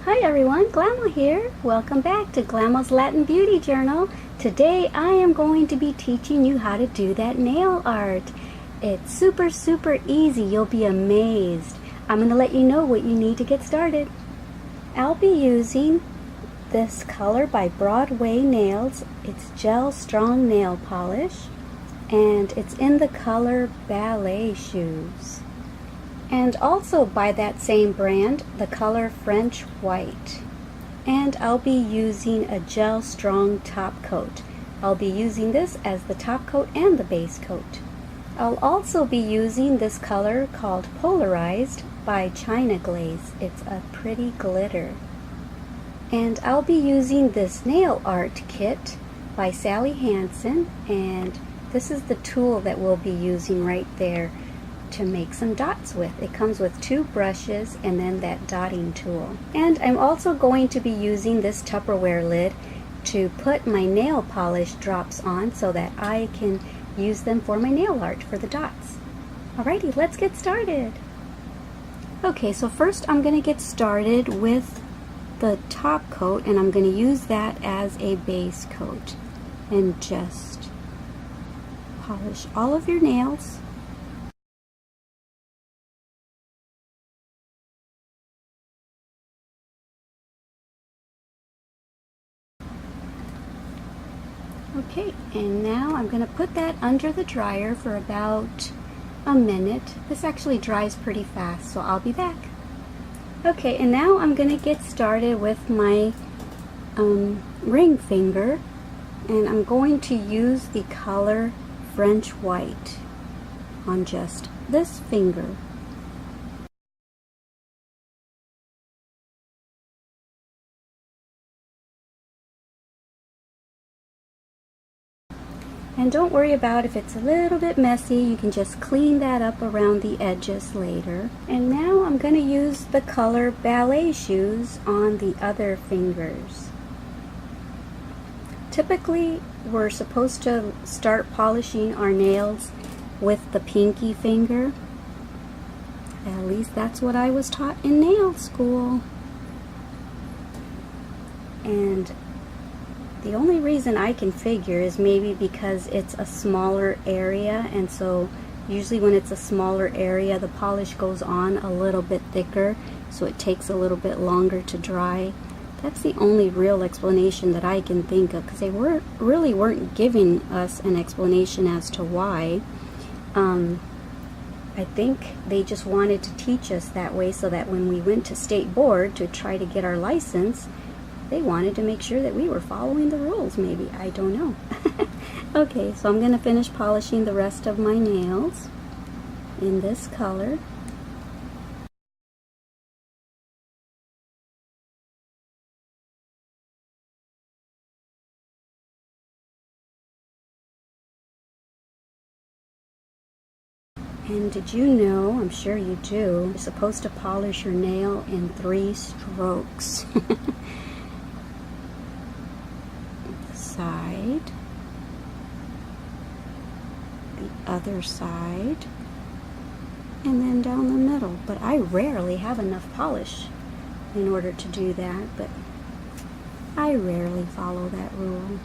Hi everyone, Glama here. Welcome back to Glama's Latin Beauty Journal. Today I am going to be teaching you how to do that nail art. It's super easy. You'll be amazed. I'm going to let you know what you need to get started. I'll be using this color by Broadway Nails. It's Gel Strong Nail Polish and it's in the color Ballet Shoes. And also by that same brand, the color French White. And I'll be using a Gel Strong top coat. I'll be using this as the top coat and the base coat. I'll also be using this color called Polarized by China Glaze. It's a pretty glitter. And I'll be using this nail art kit by Sally Hansen, and this is the tool that we'll be using right there to make some dots with. It comes with 2 brushes and then that dotting tool. And I'm also going to be using this Tupperware lid to put my nail polish drops on so that I can use them for my nail art for the dots. Alrighty, let's get started. Okay, so first I'm going to get started with the top coat, and I'm going to use that as a base coat and just polish all of your nails. Okay, and now I'm going to put that under the dryer for about a minute. This actually dries pretty fast, so I'll be back. Okay, and now I'm going to get started with my ring finger, and I'm going to use the color French White on just this finger. And don't worry about if it's a little bit messy, you can just clean that up around the edges later. And now I'm going to use the color Ballet Shoes on the other fingers. Typically, we're supposed to start polishing our nails with the pinky finger. At least that's what I was taught in nail school. And the only reason I can figure is maybe because it's a smaller area, and so usually when it's a smaller area the polish goes on a little bit thicker, so it takes a little bit longer to dry. That's the only real explanation that I can think of, because they really weren't giving us an explanation as to why. I think they just wanted to teach us that way so that when we went to state board to try to get our license, they wanted to make sure that we were following the rules, maybe. I don't know. Okay, so I'm going to finish polishing the rest of my nails in this color. And did you know, I'm sure you do, you're supposed to polish your nail in 3 strokes. Side, the other side, and then down the middle. But I rarely have enough polish in order to do that, but I rarely follow that rule.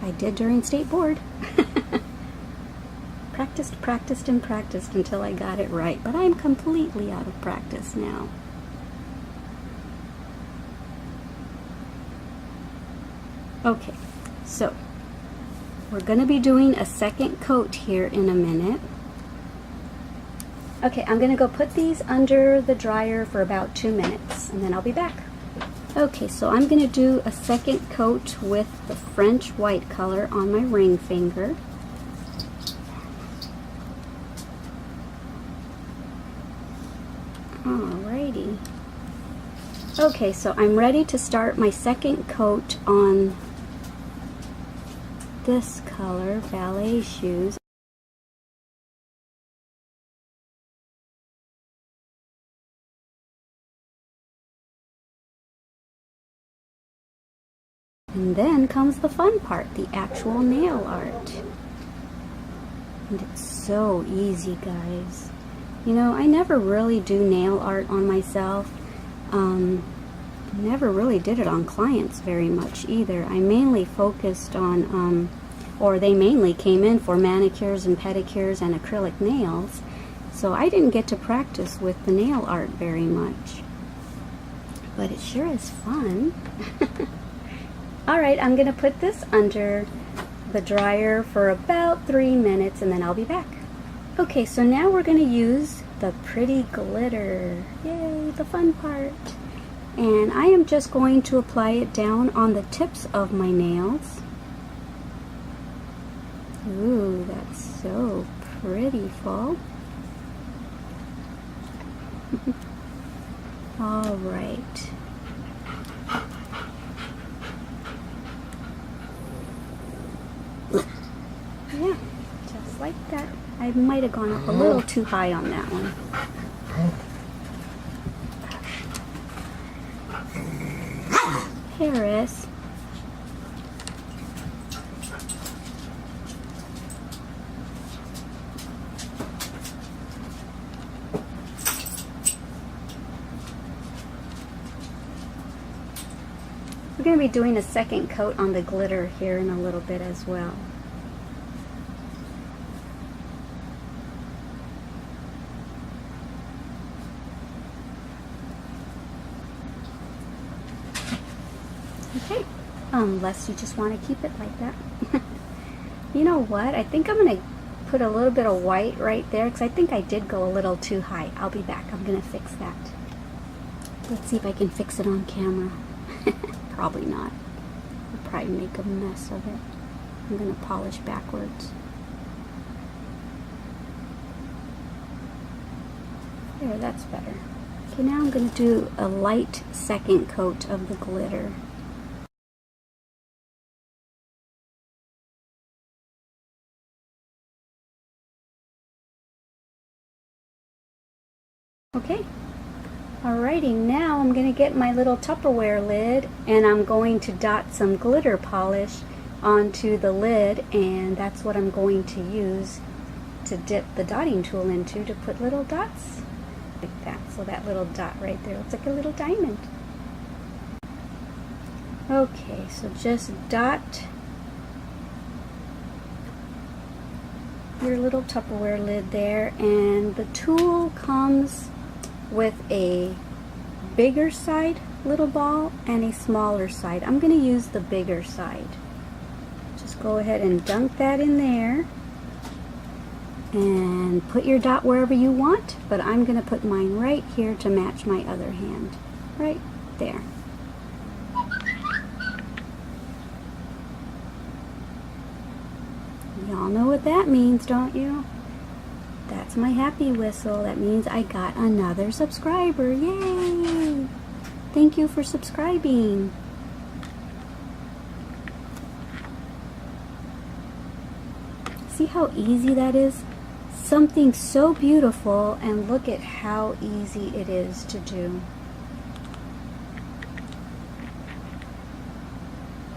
I did during state board. Practiced and practiced until I got it right, but I'm completely out of practice now. Okay, so we're going to be doing a second coat here in a minute. Okay, I'm going to go put these under the dryer for about 2 minutes, and then I'll be back. Okay, so I'm going to do a second coat with the French White color on my ring finger. Alrighty. Okay, so I'm ready to start my second coat on this color, Ballet Shoes. And then comes the fun part, the actual nail art. And it's so easy, guys. You know, I never really do nail art on myself. Never really did it on clients very much either. I mainly focused on, or they mainly came in for manicures and pedicures and acrylic nails. So I didn't get to practice with the nail art very much. But it sure is fun. Alright, I'm going to put this under the dryer for about 3 minutes and then I'll be back. Okay, so now we're going to use the pretty glitter. Yay, the fun part. And I am just going to apply it down on the tips of my nails. Ooh, that's so prettyful. All right. Yeah, just like that. I might have gone up a little too high on that one. Paris. We're going to be doing a second coat on the glitter here in a little bit as well. Okay, unless you just want to keep it like that. You know what? I think I'm going to put a little bit of white right there because I think I did go a little too high. I'll be back. I'm going to fix that. Let's see if I can fix it on camera. Probably not. I'll probably make a mess of it. I'm going to polish backwards. There, that's better. Okay, now I'm going to do a light second coat of the glitter. Okay. Alrighty, now I'm going to get my little Tupperware lid and I'm going to dot some glitter polish onto the lid, and that's what I'm going to use to dip the dotting tool into to put little dots like that. So that little dot right there looks like a little diamond. Okay, so just dot your little Tupperware lid there, and the tool comes with a bigger side little ball and a smaller side. I'm going to use the bigger side. Just go ahead and dunk that in there and put your dot wherever you want, but I'm going to put mine right here to match my other hand. Right there. Y'all know what that means, don't you? That's my happy whistle. That means I got another subscriber. Yay! Thank you for subscribing. See how easy that is? Something so beautiful, and look at how easy it is to do.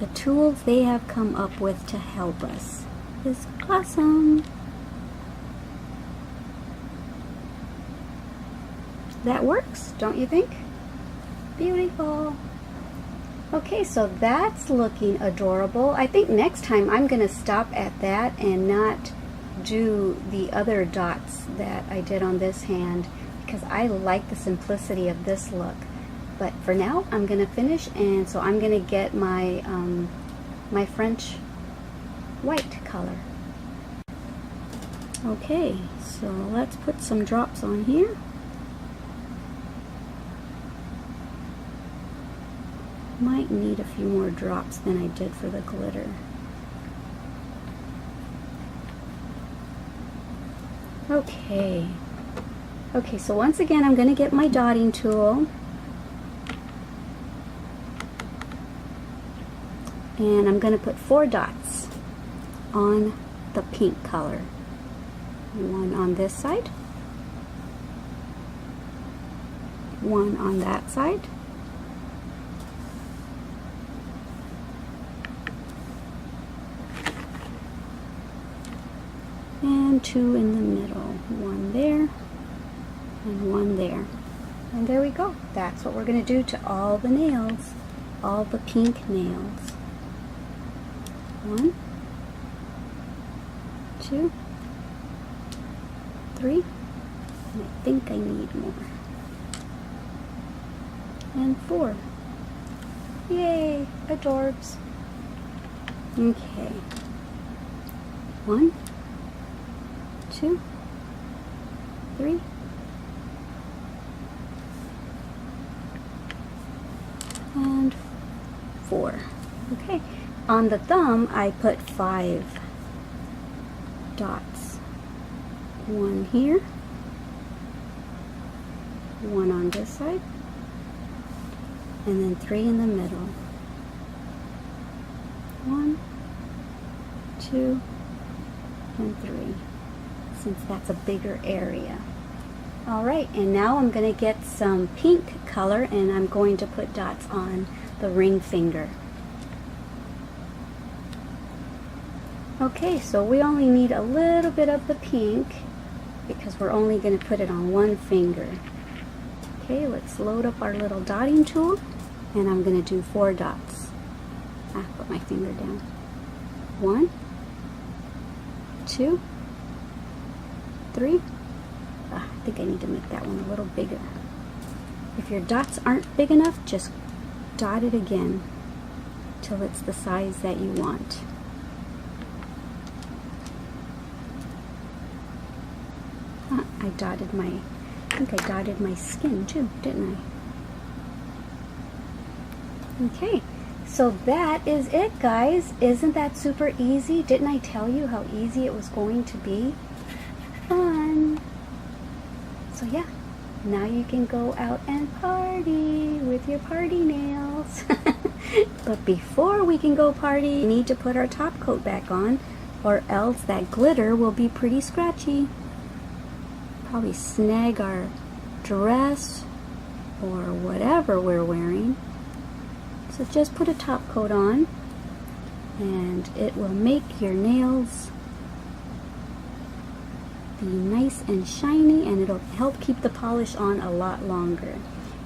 The tools they have come up with to help us is awesome. That works, don't you think? Beautiful. Okay, so that's looking adorable. I think next time I'm going to stop at that and not do the other dots that I did on this hand because I like the simplicity of this look. But for now, I'm going to finish, and so I'm going to get my my French white color. Okay, so let's put some drops on here. Might need a few more drops than I did for the glitter. Okay. Okay, so once again I'm going to get my dotting tool. And I'm going to put 4 dots on the pink color. One on this side. One on that side. And 2 in the middle. One there and one there. And there we go. That's what we're going to do to all the nails, all the pink nails. 1, 2, 3, and I think I need more. And 4. Yay, adorbs. Okay. 1, 2, 3, and 4. Okay. On the thumb, I put 5 dots. 1 here, 1 on this side, and then 3 in the middle. 1, 2, and 3, since that's a bigger area. Alright, and now I'm going to get some pink color, and I'm going to put dots on the ring finger. Okay, so we only need a little bit of the pink because we're only going to put it on one finger. Okay, let's load up our little dotting tool, and I'm going to do 4 dots. Put my finger down. 1, 2, 3. I think I need to make that one a little bigger. If your dots aren't big enough, just dot it again till it's the size that you want. I think I dotted my skin too, didn't I? Okay, so that is it, guys. Isn't that super easy? Didn't I tell you how easy it was going to be? Fun! So yeah, now you can go out and party with your party nails. But before we can go party, we need to put our top coat back on, or else that glitter will be pretty scratchy. Probably snag our dress or whatever we're wearing. So just put a top coat on, and it will make your nails be nice and shiny, and it'll help keep the polish on a lot longer.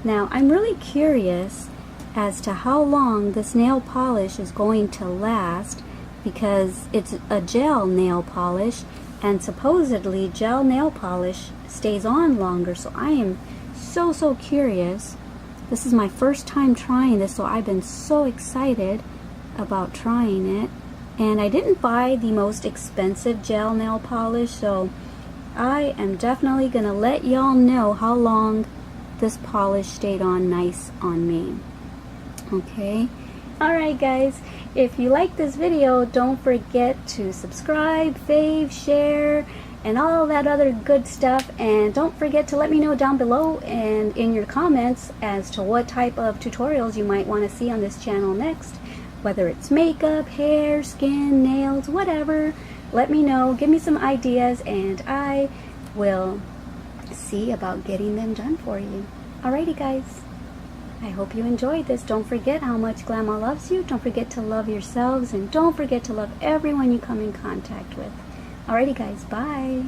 Now I'm really curious as to how long this nail polish is going to last, because it's a gel nail polish, and supposedly gel nail polish stays on longer. So I am so curious. This is my first time trying this, so I've been so excited about trying it. And I didn't buy the most expensive gel nail polish, so I am definitely gonna let y'all know how long this polish stayed on nice on me. Okay, alright guys, if you like this video, don't forget to subscribe, fave, share, and all that other good stuff. And don't forget to let me know down below and in your comments as to what type of tutorials you might want to see on this channel next, whether it's makeup, hair, skin, nails, whatever. Let me know, give me some ideas, and I will see about getting them done for you. Alrighty guys, I hope you enjoyed this. Don't forget how much Glama loves you. Don't forget to love yourselves, and don't forget to love everyone you come in contact with. Alrighty guys, bye.